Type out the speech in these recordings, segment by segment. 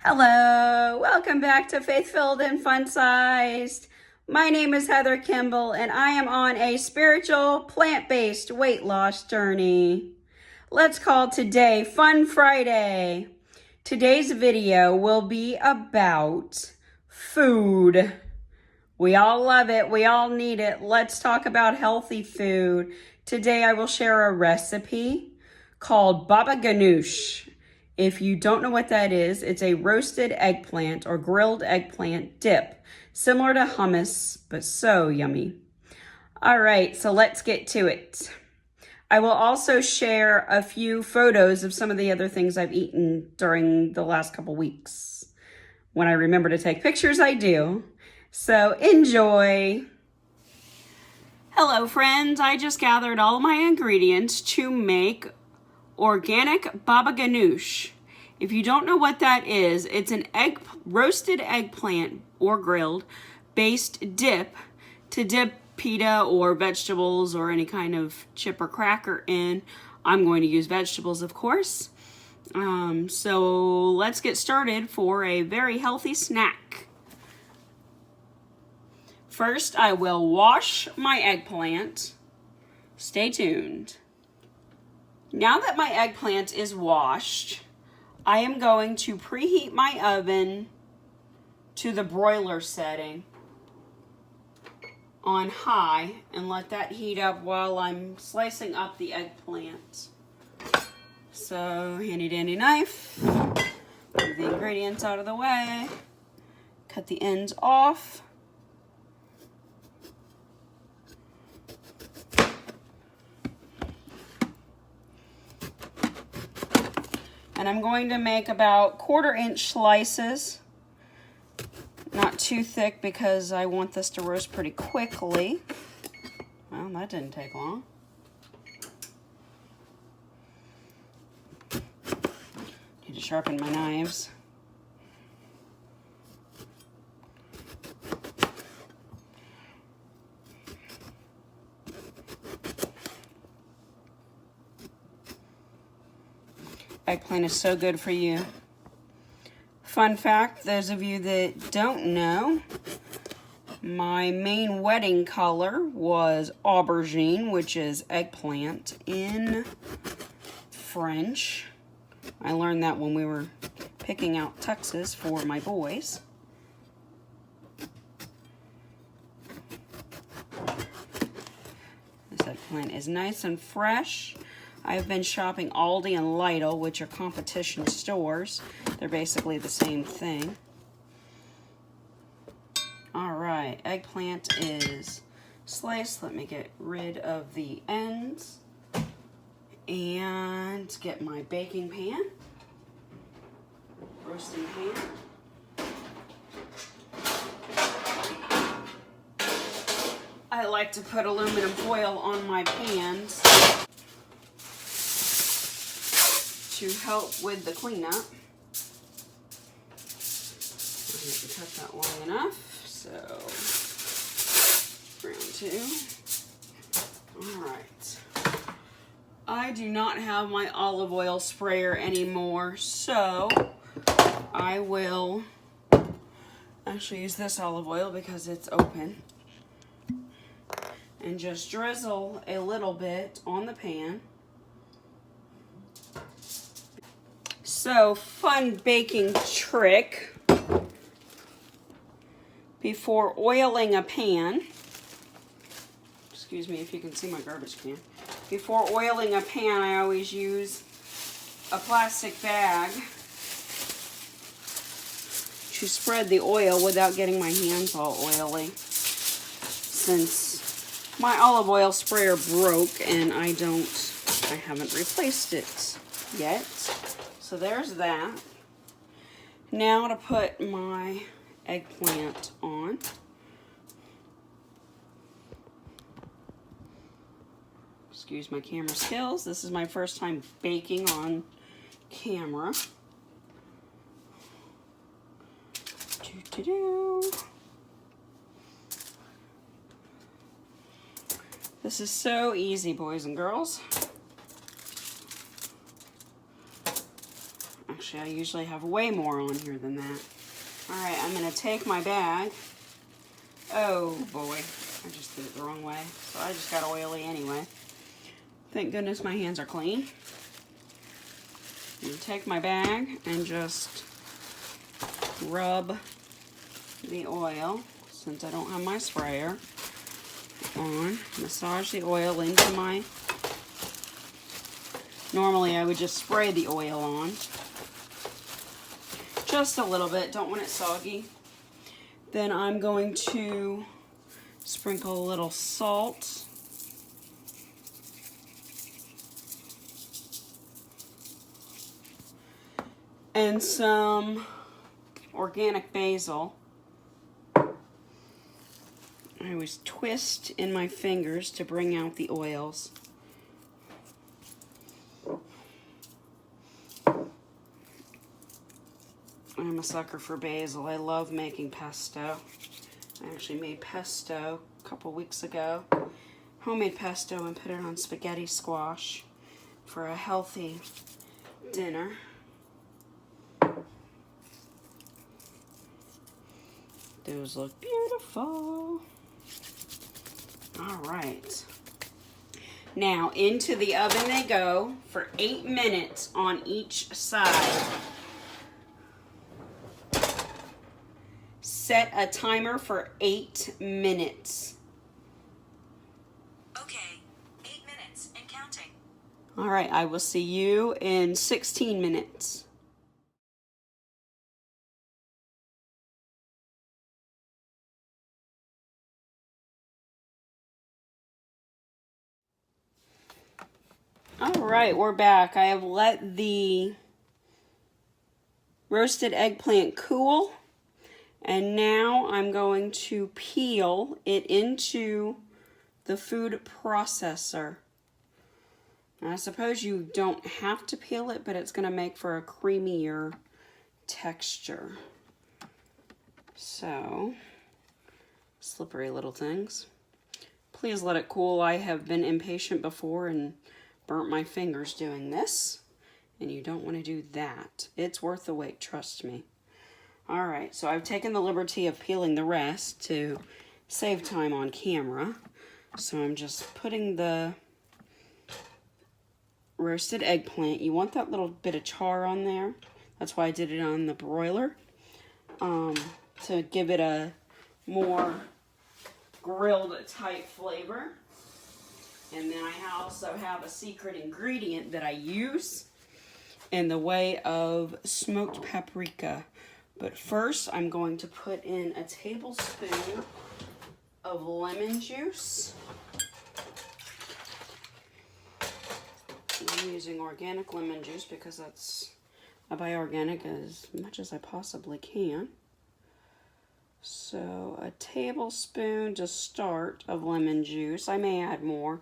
Hello, welcome back to Faith Filled and Fun Sized. My name is Heather Kimball, and I am on a spiritual, plant-based weight loss journey. Let's call today Fun Friday. Today's video will be about food. We all love it. We all need it. Let's talk about healthy food. Today I will share a recipe called baba ganoush. If you don't know what that is, it's a roasted eggplant or grilled eggplant dip, similar to hummus, but so yummy. All right, so let's get to it. I will also share a few photos of some of the other things I've eaten during the last couple weeks. When I remember to take pictures, I do. So enjoy. Hello friends, I just gathered all my ingredients to make organic baba ganoush. If you don't know what that is, it's an roasted eggplant or grilled based dip to dip pita or vegetables or any kind of chip or cracker in. I'm going to use vegetables, of course. So let's get started for a very healthy snack. First, I will wash my eggplant. Stay tuned. Now that my eggplant is washed, I am going to preheat my oven to the broiler setting on high and let that heat up while I'm slicing up the eggplant. So, handy dandy knife, move the ingredients out of the way, cut the ends off. And I'm going to make about 1/4 inch slices, not too thick because I want this to roast pretty quickly. Well, that didn't take long. Need to sharpen my knives. Eggplant is so good for you. Fun fact, those of you that don't know, my main wedding color was aubergine, which is eggplant in French. I learned that when we were picking out tuxes for my boys. This eggplant is nice and fresh. I've been shopping Aldi and Lidl, which are competition stores. They're basically the same thing. All right, eggplant is sliced. Let me get rid of the ends and get my baking pan, roasting pan. I like to put aluminum foil on my pans to help with the cleanup. I need to cut that long enough, so round 2. All right. I do not have my olive oil sprayer anymore, so I will actually use this olive oil because it's open and just drizzle a little bit on the pan. So, fun baking trick. Before oiling a pan, excuse me if you can see my garbage can. Before oiling a pan, I always use a plastic bag to spread the oil without getting my hands all oily. Since my olive oil sprayer broke and I haven't replaced it yet. So there's that. Now to put my eggplant on. Excuse my camera skills. This is my first time baking on camera. This is so easy, boys and girls. Actually, I usually have way more on here than that. All right, I'm gonna take my bag. Oh boy, I just did it the wrong way. So I just got oily anyway. Thank goodness my hands are clean. I'm gonna take my bag and just rub the oil, since I don't have my sprayer on. Massage the oil into my... Normally I would just spray the oil on. Just a little bit, don't want it soggy. Then I'm going to sprinkle a little salt. And some organic basil. I always twist in my fingers to bring out the oils. I'm a sucker for basil. I love making pesto. I actually made pesto a couple weeks ago. Homemade pesto, and put it on spaghetti squash for a healthy dinner. Those look beautiful. All right. Now into the oven they go for 8 minutes on each side. Set a timer for 8 minutes. Okay, 8 minutes and counting. All right, I will see you in 16 minutes. All right, we're back. I have let the roasted eggplant cool, and now I'm going to peel it into the food processor. I suppose you don't have to peel it, but it's going to make for a creamier texture. So, slippery little things. Please let it cool. I have been impatient before and burnt my fingers doing this, and you don't want to do that. It's worth the wait, trust me. All right, so I've taken the liberty of peeling the rest to save time on camera. So I'm just putting the roasted eggplant. You want that little bit of char on there. That's why I did it on the broiler, to give it a more grilled type flavor. And then I also have a secret ingredient that I use in the way of smoked paprika. But first, I'm going to put in a tablespoon of lemon juice. I'm using organic lemon juice because I buy organic as much as I possibly can. So a tablespoon to start of lemon juice. I may add more,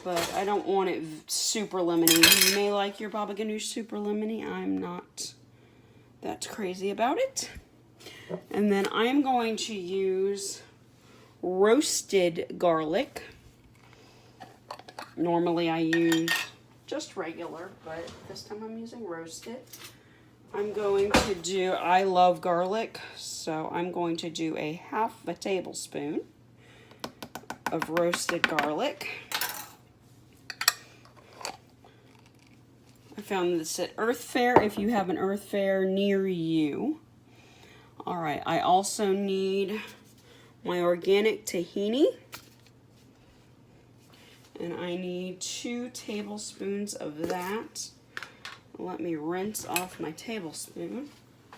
but I don't want it super lemony. You may like your baba ganoush super lemony. I'm not that crazy about it. And then I'm going to use roasted garlic. Normally I use just regular, but this time I'm using roasted. I'm going to do, I love garlic, so I'm going to do a half a tablespoon of roasted garlic. I found this at Earth Fare if you have an Earth Fare near you. All right, I also need my organic tahini. And I need 2 tablespoons of that. Let me rinse off my tablespoon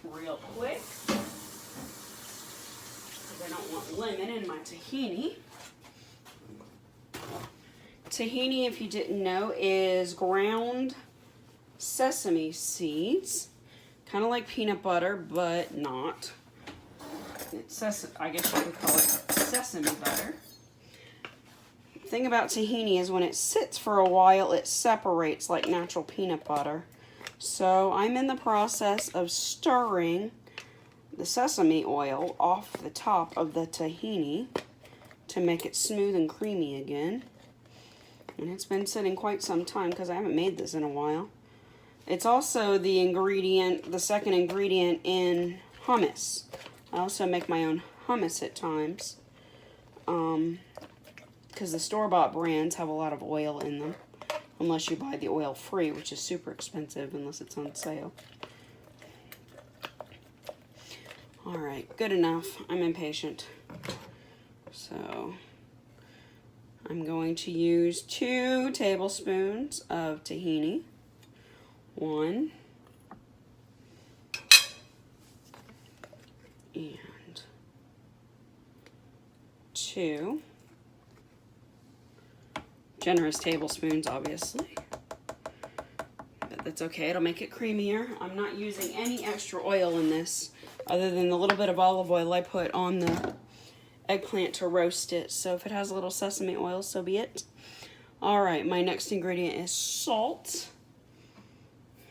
real quick, because I don't want lemon in my tahini. Tahini, if you didn't know, is ground sesame seeds. Kind of like peanut butter, but not. It's I guess you could call it sesame butter. The thing about tahini is when it sits for a while, it separates like natural peanut butter. So I'm in the process of stirring the sesame oil off the top of the tahini to make it smooth and creamy again. And it's been sitting quite some time because I haven't made this in a while. It's also the ingredient, the second ingredient in hummus. I also make my own hummus at times. Because the store-bought brands have a lot of oil in them. Unless you buy the oil free, which is super expensive unless it's on sale. Alright, good enough. I'm impatient. So, I'm going to use 2 tablespoons of tahini. 1. And 2. Generous tablespoons, obviously. But that's okay, it'll make it creamier. I'm not using any extra oil in this, other than the little bit of olive oil I put on the eggplant to roast it. So if it has a little sesame oil, so be it. Alright, my next ingredient is salt.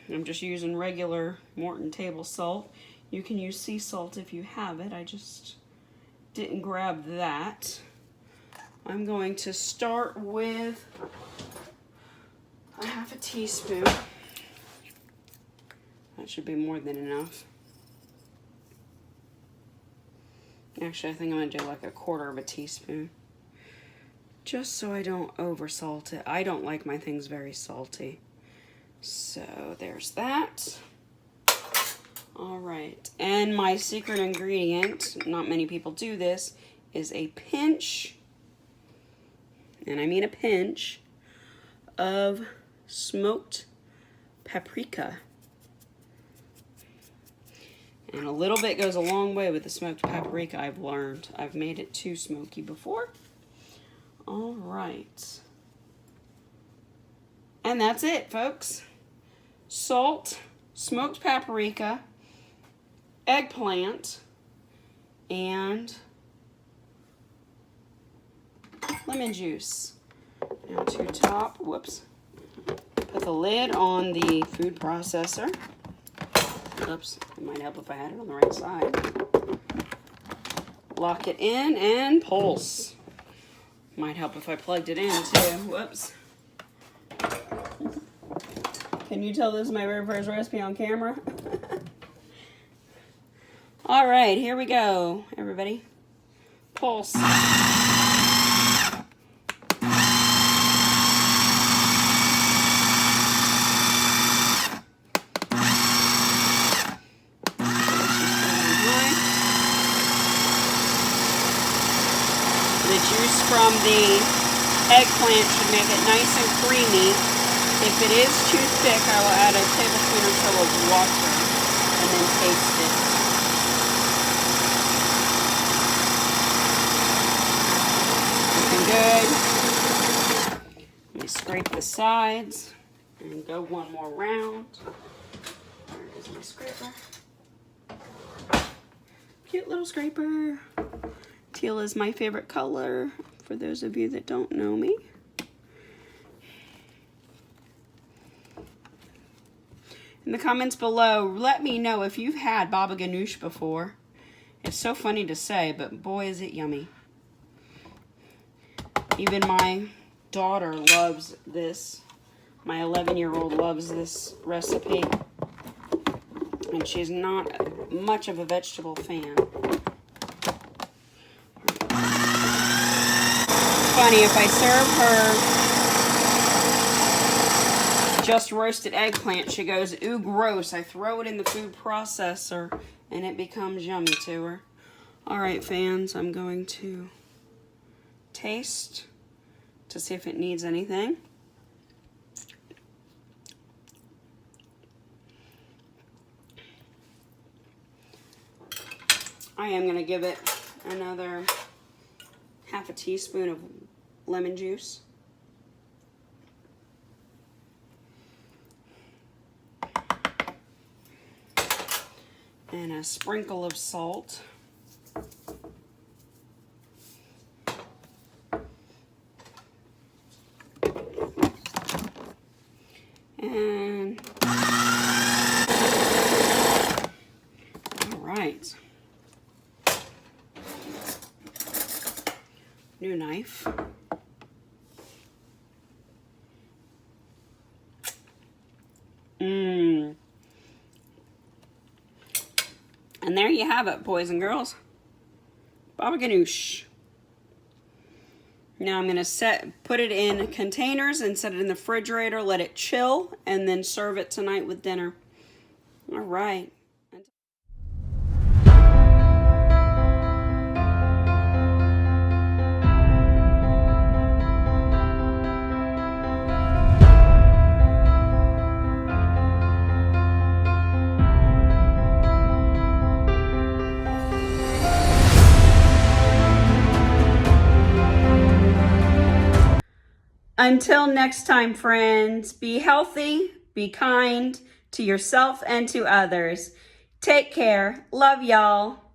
I'm just using regular Morton table salt. You can use sea salt if you have it. I just didn't grab that. I'm going to start with a half a teaspoon. That should be more than enough. Actually, I think I'm going to do like a quarter of a teaspoon. Just so I don't oversalt it. I don't like my things very salty. So there's that. Alright, and my secret ingredient, not many people do this, is a pinch, and I mean a pinch, of smoked paprika. And a little bit goes a long way with the smoked paprika, I've learned. I've made it too smoky before. Alright. And that's it, folks. Salt, smoked paprika, eggplant, and lemon juice. Now to top, whoops, put the lid on the food processor. Oops, it might help if I had it on the right side. Lock it in and pulse. Might help if I plugged it in too. Whoops. Can you tell this is my very first recipe on camera? All right, here we go, everybody. Pulse. The juice from the eggplant should make it nice and creamy. If it is too thick, I will add a tablespoon or so of water and then taste it. Looking good. Let me scrape the sides and go one more round. There is my scraper. Cute little scraper. Teal is my favorite color, for those of you that don't know me. In the comments below, let me know if you've had baba ganoush before. It's so funny to say, but boy is it yummy. Even my daughter loves this. My 11-year-old loves this recipe. And she's not much of a vegetable fan. Funny, if I serve her just roasted eggplant, she goes, ooh, gross. I throw it in the food processor and it becomes yummy to her. All right, fans, I'm going to taste to see if it needs anything. I am going to give it another half a teaspoon of lemon juice. And a sprinkle of salt. And all right. New knife. Mmm. And there you have it, boys and girls. Baba ganoush. Now I'm going to put it in containers and set it in the refrigerator, let it chill, and then serve it tonight with dinner. All right. Until next time, friends, be healthy, be kind to yourself and to others. Take care. Love y'all.